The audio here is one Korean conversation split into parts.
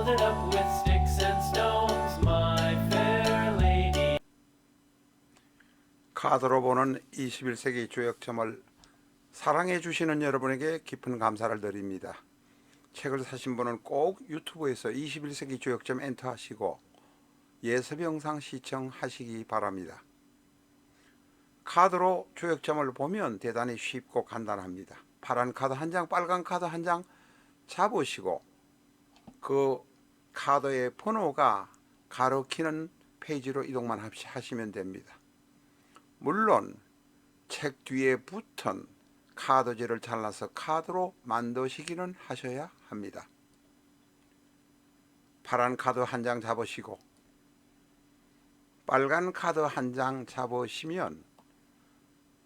Loaded up with sticks and stones, my fair lady. 카드로 보는 21세기 조역점을 사랑해 주시는 여러분에게 깊은 감사를 드립니다. 책을 사신 분은 꼭 유튜브에서 21세기 조역점 엔터하시고 예습 영상 시청하시기 바랍니다. 카드로 조역점을 보면 대단히 쉽고 간단합니다. 파란 카드 한 장, 빨간 카드 한 장 잡으시고 그 카드의 번호가 가리키는 페이지로 이동만 하시면 됩니다. 물론 책 뒤에 붙은 카드지를 잘라서 카드로 만드시기는 하셔야 합니다. 파란 카드 한 장 잡으시고 빨간 카드 한 장 잡으시면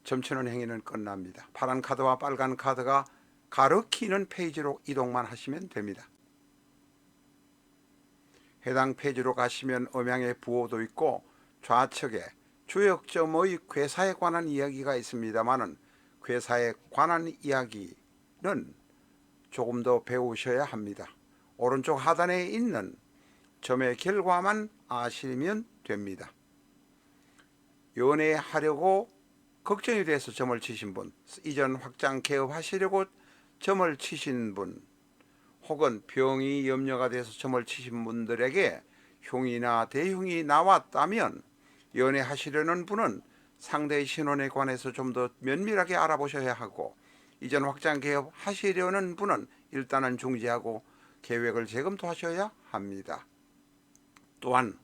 점치는 행위는 끝납니다. 파란 카드와 빨간 카드가 가리키는 페이지로 이동만 하시면 됩니다. 해당 페이지로 가시면 음향의 부호도 있고 좌측에 조역점의 괴사에 관한 이야기가 있습니다만은 괴사에 관한 이야기는 조금 더 배우셔야 합니다. 오른쪽 하단에 있는 점의 결과만 아시면 됩니다. 연애하려고 걱정이 돼서 점을 치신 분, 이전 확장 개업하시려고 점을 치신 분, 혹은 병이 염려가 돼서 점을 치신 분들에게 흉이나 대흉이 나왔다면 연애하시려는 분은 상대의 신원에 관해서 좀 더 면밀하게 알아보셔야 하고, 이전 확장 개업 하시려는 분은 일단은 중지하고 계획을 재검토하셔야 합니다. 또한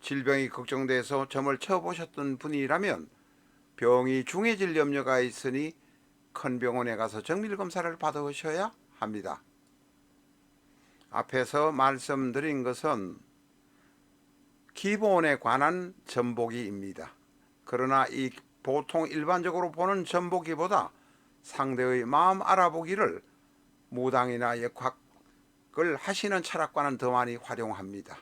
질병이 걱정돼서 점을 쳐보셨던 분이라면 병이 중해질 염려가 있으니 큰 병원에 가서 정밀검사를 받으셔야 합니다. 앞에서 말씀드린 것은 기본에 관한 점보기입니다. 그러나 이 보통 일반적으로 보는 점보기보다 상대의 마음 알아보기를 무당이나 역학을 하시는 철학과는 더 많이 활용합니다.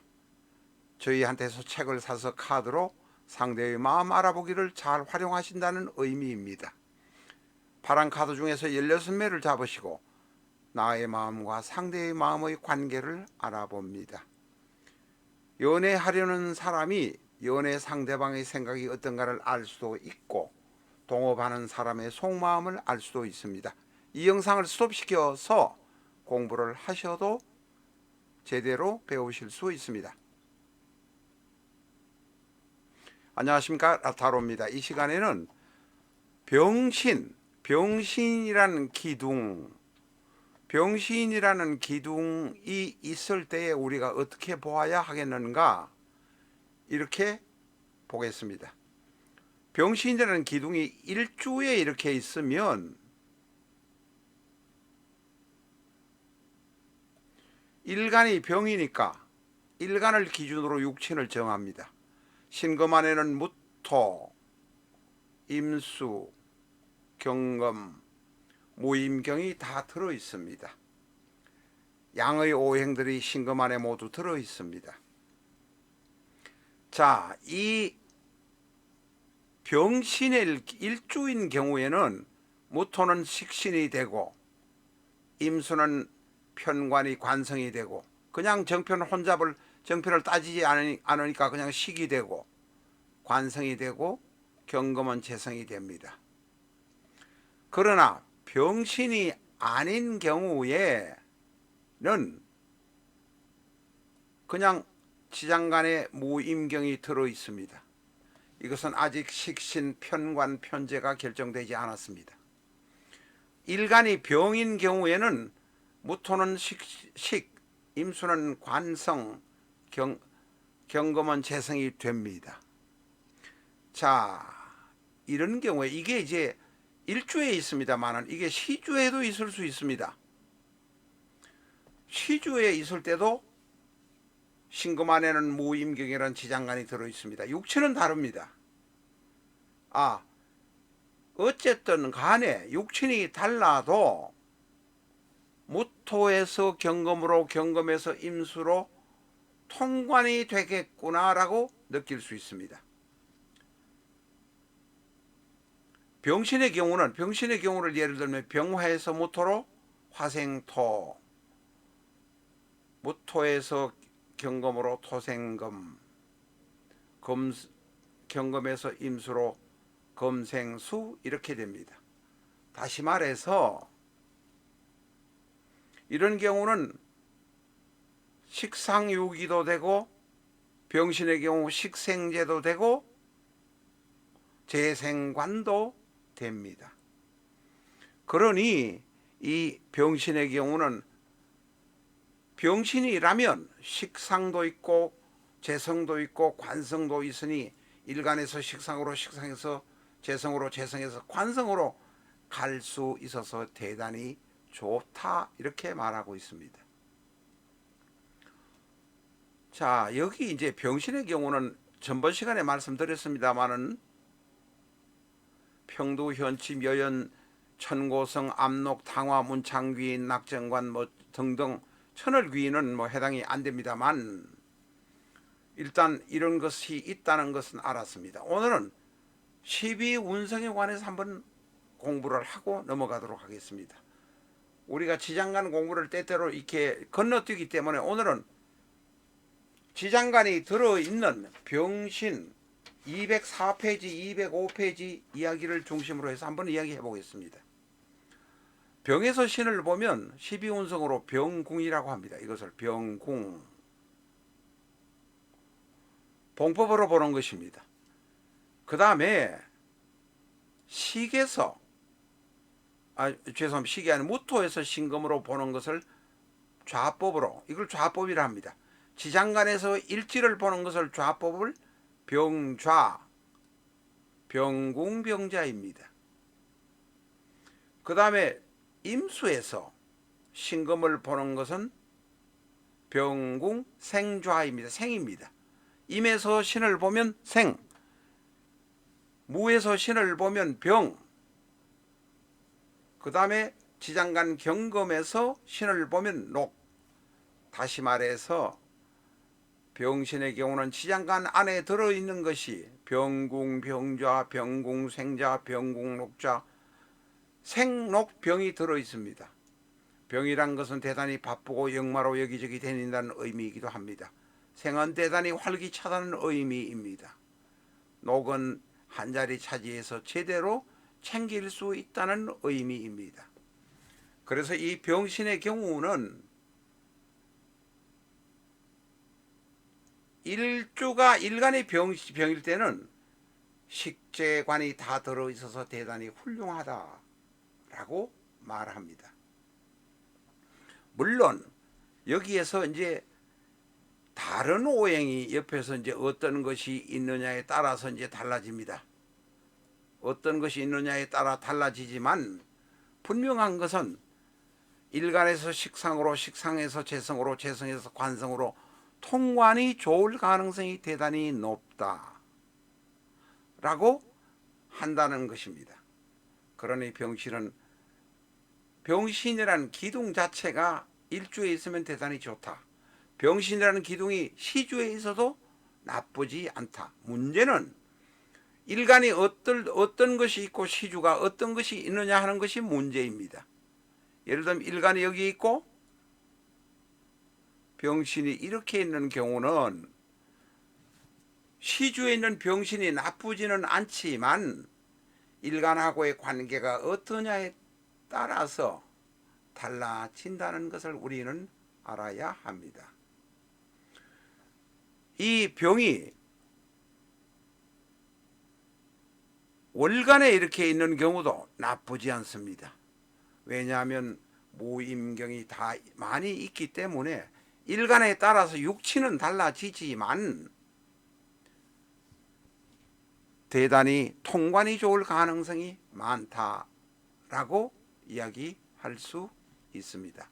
저희한테서 책을 사서 카드로 상대의 마음 알아보기를 잘 활용하신다는 의미입니다. 파란 카드 중에서 16매를 잡으시고 나의 마음과 상대의 마음의 관계를 알아봅니다. 연애하려는 사람이 연애 상대방의 생각이 어떤가를 알 수도 있고 동업하는 사람의 속마음을 알 수도 있습니다. 이 영상을 스톱시켜서 공부를 하셔도 제대로 배우실 수 있습니다. 안녕하십니까, 라타로입니다. 이 시간에는 병신이라는 기둥이 있을 때에 우리가 어떻게 보아야 하겠는가, 이렇게 보겠습니다. 병신이라는 기둥이 일주에 이렇게 있으면 일간이 병이니까 일간을 기준으로 육친을 정합니다. 신금 안에는 무토, 임수, 경금, 무임경이 다 들어 있습니다. 양의 오행들이 신금 안에 모두 들어 있습니다. 자, 이 병신의 일주인 경우에는 무토는 식신이 되고 임수는 편관이 관성이 되고, 그냥 정편을 따지지 않으니까 그냥 식이 되고 관성이 되고 경금은 재성이 됩니다. 그러나 병신이 아닌 경우에는 그냥 지장간에 무임경이 들어 있습니다. 이것은 아직 식신, 편관, 편제가 결정되지 않았습니다. 일간이 병인 경우에는 무토는 식, 임수는 관성, 경금은 재성이 됩니다. 자, 이런 경우에 이게 이제 일주에 있습니다만은 이게 시주에도 있을 수 있습니다. 시주에 있을 때도 신금 안에는 무임경이라는 지장간이 들어 있습니다. 육체는 다릅니다. 어쨌든 간에 육친이 달라도 무토에서 경금으로, 경금에서 임수로 통관이 되겠구나라고 느낄 수 있습니다. 병신의 경우를 예를 들면 병화에서 무토로 화생토, 무토에서 경금으로 토생금, 경금에서 임수로 금생수 이렇게 됩니다. 다시 말해서 이런 경우는 식상유기도 되고 병신의 경우 식생제도 되고 재생관도 됩니다. 그러니 이 병신의 경우는 병신이라면 식상도 있고 재성도 있고 관성도 있으니 일간에서 식상으로, 식상에서 재성으로, 재성에서 관성으로 갈 수 있어서 대단히 좋다 이렇게 말하고 있습니다. 자, 여기 이제 병신의 경우는 전번 시간에 말씀드렸습니다마는 평두, 현침, 여연, 천고성, 압록, 당화, 문창귀인, 낙정관 뭐 등등 천을귀인은 뭐 해당이 안 됩니다만 일단 이런 것이 있다는 것은 알았습니다. 오늘은 12운성에 관해서 한번 공부를 하고 넘어가도록 하겠습니다. 우리가 지장간 공부를 때때로 이렇게 건너뛰기 때문에 오늘은 지장간이 들어있는 병신 204페이지, 205페이지 이야기를 중심으로 해서 한번 이야기해 보겠습니다. 병에서 신을 보면 12운성으로 병궁이라고 합니다. 이것을 병궁, 봉법으로 보는 것입니다. 그 다음에 식에서 죄송합니다. 식이 아니라 무토에서 신금으로 보는 것을 좌법으로, 이걸 좌법이라 합니다. 지장간에서 일지를 보는 것을 좌법을 병좌, 병궁병자입니다. 그 다음에 임수에서 신금을 보는 것은 병궁생좌입니다. 생입니다. 임에서 신을 보면 생, 무에서 신을 보면 병, 그 다음에 지장간 경금에서 신을 보면 녹. 다시 말해서 병신의 경우는 지장간 안에 들어있는 것이 병궁병좌, 병궁생좌, 병궁록좌, 생록병이 들어있습니다. 병이란 것은 대단히 바쁘고 역마로 여기저기 다닌다는 의미이기도 합니다. 생은 대단히 활기차다는 의미입니다. 녹은 한자리 차지해서 제대로 챙길 수 있다는 의미입니다. 그래서 이 병신의 경우는 일주가 일간의 병일 때는 식재관이 다 들어있어서 대단히 훌륭하다라고 말합니다. 물론 여기에서 이제 다른 오행이 옆에서 이제 어떤 것이 있느냐에 따라서 이제 달라집니다. 어떤 것이 있느냐에 따라 달라지지만 분명한 것은 일간에서 식상으로, 식상에서 재성으로, 재성에서 관성으로 통관이 좋을 가능성이 대단히 높다 라고 한다는 것입니다. 그러니 병신이라는 기둥 자체가 일주에 있으면 대단히 좋다. 병신이라는 기둥이 시주에 있어도 나쁘지 않다. 문제는 일간이 어떤 것이 있고 시주가 어떤 것이 있느냐 하는 것이 문제입니다. 예를 들면 일간이 여기 있고 병신이 이렇게 있는 경우는 시주에 있는 병신이 나쁘지는 않지만 일간하고의 관계가 어떠냐에 따라서 달라진다는 것을 우리는 알아야 합니다. 이 병이 월간에 이렇게 있는 경우도 나쁘지 않습니다. 왜냐하면 무임경이 다 많이 있기 때문에 일간에 따라서 육치는 달라지지만 대단히 통관이 좋을 가능성이 많다라고 이야기할 수 있습니다.